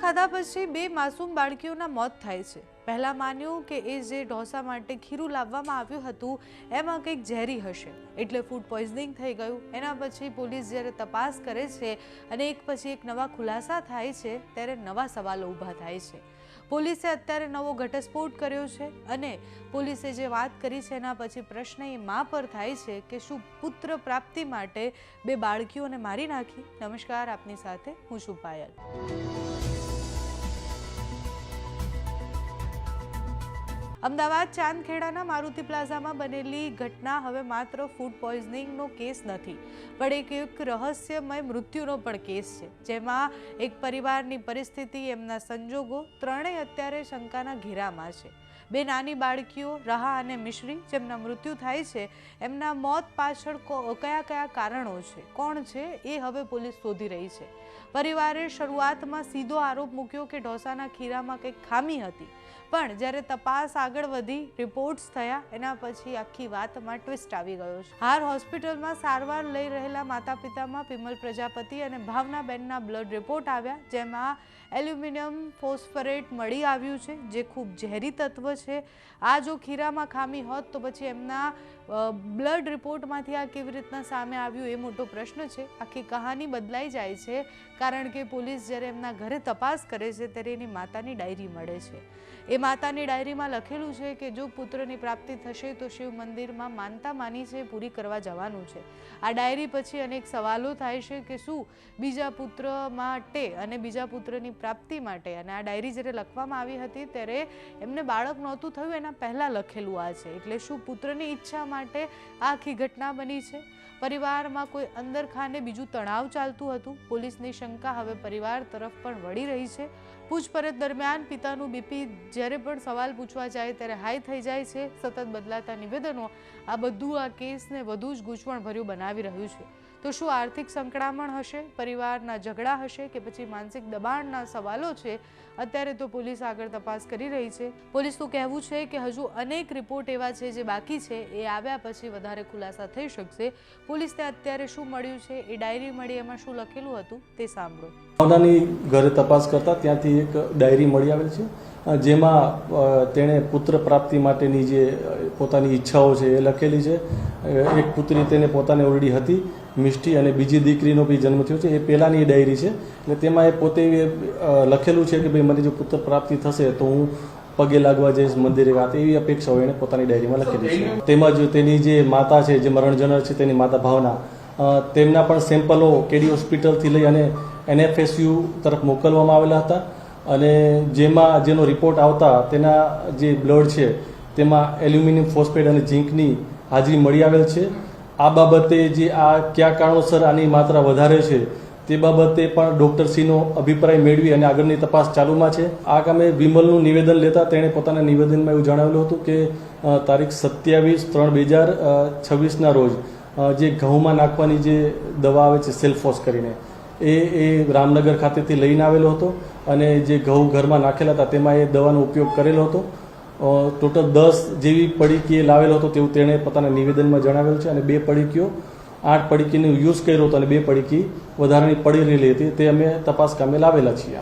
ખાધા પછી બે માસૂમ બાળકીઓના મોત થાય છે। પહેલા માન્યું કે એ જે ઢોસા માટે ખીરું લાવવામાં આવ્યું હતું એમાં કંઈક ઝેરી હશે એટલે ફૂડ પોઈઝનિંગ થઈ ગયું। એના પછી પોલીસ જ્યારે તપાસ કરે છે અને એક પછી એક નવા ખુલાસા થાય છે ત્યારે નવા સવાલો ઊભા થાય છે। પોલીસે અત્યારે નવો ઘટસ્ફોટ કર્યો છે અને પોલીસે જે વાત કરી છે એના પછી પ્રશ્ન એ મા પર થાય છે કે શું પુત્ર પ્રાપ્તિ માટે બે બાળકીઓને મારી નાખી। નમસ્કાર, આપની સાથે હું છું પાયલ। અમદાવાદ ચાંદખેડાના મારુતિ પ્લાઝામાં બનેલી ઘટના હવે માત્ર ફૂડ પોઈઝનિંગનો કેસ નથી પણ એક રહસ્યમય મૃત્યુનો પણ કેસ છે, જેમાં એક પરિવારની પરિસ્થિતિ, એમના સંજોગો ત્રણેય અત્યારે શંકાના ઘેરામાં છે। બે નાની બાળકીઓ રાહા અને મિશ્રી, જેમના મૃત્યુ થાય છે, એમના મોત પાછળ કયા કયા કારણો છે, કોણ છે, એ હવે પોલીસ શોધી રહી છે। પરિવારે શરૂઆતમાં સીધો આરોપ મૂક્યો કે ઢોસાના ખીરામાં કંઈક ખામી હતી, પણ જ્યારે તપાસ આગળ વધી, રિપોર્ટ્સ થયા, એના પછી આખી વાતમાં ટ્વિસ્ટ આવી ગયો છે। હાર હોસ્પિટલમાં સારવાર લઈ રહેલા માતા પિતામાં પિમલ પ્રજાપતિ અને ભાવનાબેનના બ્લડ રિપોર્ટ આવ્યા, જેમાં એલ્યુમિનિયમ ફોસ્ફરેટ મળી આવ્યું છે, જે ખૂબ ઝેરી તત્વ છે। આ જો ખીરામાં ખામી હોત તો પછી એમના બ્લડ રિપોર્ટમાંથી આ કેવી રીતના સામે આવ્યું, એ મોટો પ્રશ્ન છે। આખી કહાની બદલાઈ જાય છે કારણ કે પોલીસ જ્યારે એમના ઘરે તપાસ કરે છે ત્યારે એની માતાની ડાયરી મળે છે। એ માતાની ડાયરીમાં લખેલું છે કે જો પુત્રની પ્રાપ્તિ થશે તો શિવ મંદિરમાં માનતા માની છે પૂરી કરવા જવાનું છે। આ ડાયરી પછી અનેક સવાલો થાય છે કે શું બીજા પુત્ર માટે અને બીજા પુત્રની પ્રાપ્તિ માટે, અને આ ડાયરી જ્યારે લખવામાં આવી હતી ત્યારે એમને બાળક નહોતું થયું એના પહેલાં લખેલું આ છે, એટલે શું પુત્રની ઈચ્છા માટે આ આખી ઘટના બની છે? પરિવારમાં કોઈ અંદરખાને બીજું તણાવ ચાલતું હતું? પોલીસની શંકા હવે પરિવાર તરફ પણ વળી રહી છે। પૂછપરછ દરમિયાન પિતાનું બીપી જ્યારે પણ સવાલ પૂછવા જાય ત્યારે હાઈ થઈ જાય છે। સતત બદલાતા નિવેદનો આ બધું આ કેસને વધુ જ ગૂંચવણભર્યું બનાવી રહ્યું છે। તો શું આર્થિક સંકળામણ હશે, પરિવારના ઝઘડા હશે કે પછી માનસિક દબાણના સવાલો છે? અત્યારે તો પોલીસ આગળ તપાસ કરી રહી છે। પોલીસનું કહેવું છે કે હજુ અનેક રિપોર્ટ એવા છે જે બાકી છે, એ આવ્યા પછી વધારે ખુલાસા થઈ શકશે। પોલીસને અત્યારે શું મળ્યું છે, એ ડાયરી મળી, એમાં શું લખેલું હતું તે સાંભળો। ભાવનાની ઘરે તપાસ કરતા ત્યાંથી એક ડાયરી મળી આવેલ છે, જેમાં તેણે પુત્ર પ્રાપ્તિ માટેની જે પોતાની ઈચ્છાઓ છે એ લખેલી છે। એક પુત્રી તેને પોતાને ઓલરેડી હતી, મિષ્ટી, અને બીજી દીકરીનો બી જન્મ થયો છે, એ પહેલાંની ડાયરી છે। એટલે તેમાં એ પોતે લખેલું છે કે ભાઈ મને જો પુત્ર પ્રાપ્તિ થશે તો હું પગે લાગવા જઈશ, મંદિરે ગાતે, એવી અપેક્ષાઓ એણે પોતાની ડાયરીમાં લખેલી છે। તેમજ તેની જે માતા છે, જે મરણ જનાર છે, તેની માતા ભાવના, તેમના પણ સેમ્પલો કેડી હોસ્પિટલથી લઈ અને NFSU તરફ મોકલવામાં આવેલા હતા, અને જેનો રિપોર્ટ આવતા તેના જે બ્લડ છે તેમાં એલ્યુમિનિયમ ફોસ્ફેટ અને ઝીંકની હાજરી મળી આવેલ છે। આ બાબતે જે આ કયા કારણોસર આની માત્રા વધારે છે તે બાબતે પણ ડૉક્ટરશ્રીનો અભિપ્રાય મેળવી અને આગળની તપાસ ચાલુમાં છે। આ કામે વિમલનું નિવેદન લેતા તેણે પોતાના નિવેદનમાં એવું જણાવેલું હતું કે તારીખ 27/3/2026ના રોજ જે ઘઉંમાં નાખવાની જે દવા આવે છે સેલ્ફોસ કરીને, એ રામનગર ખાતેથી લઈને આવેલો હતો, અને જે ઘઉં ઘરમાં નાખેલા હતા તેમાં એ દવાનો ઉપયોગ કરેલો હતો। ટોટલ 10 જેવી પડીકી લાવેલો હતો તેવું તેણે પોતાના નિવેદનમાં જણાવેલ છે, અને 2 પડીકીઓ 8 પડીકીનો યુઝ કર્યો હતો અને 2 પડીકી વધારાની પડી રહેલી હતી, તે અમે તપાસ કામે લાવેલા છીએ।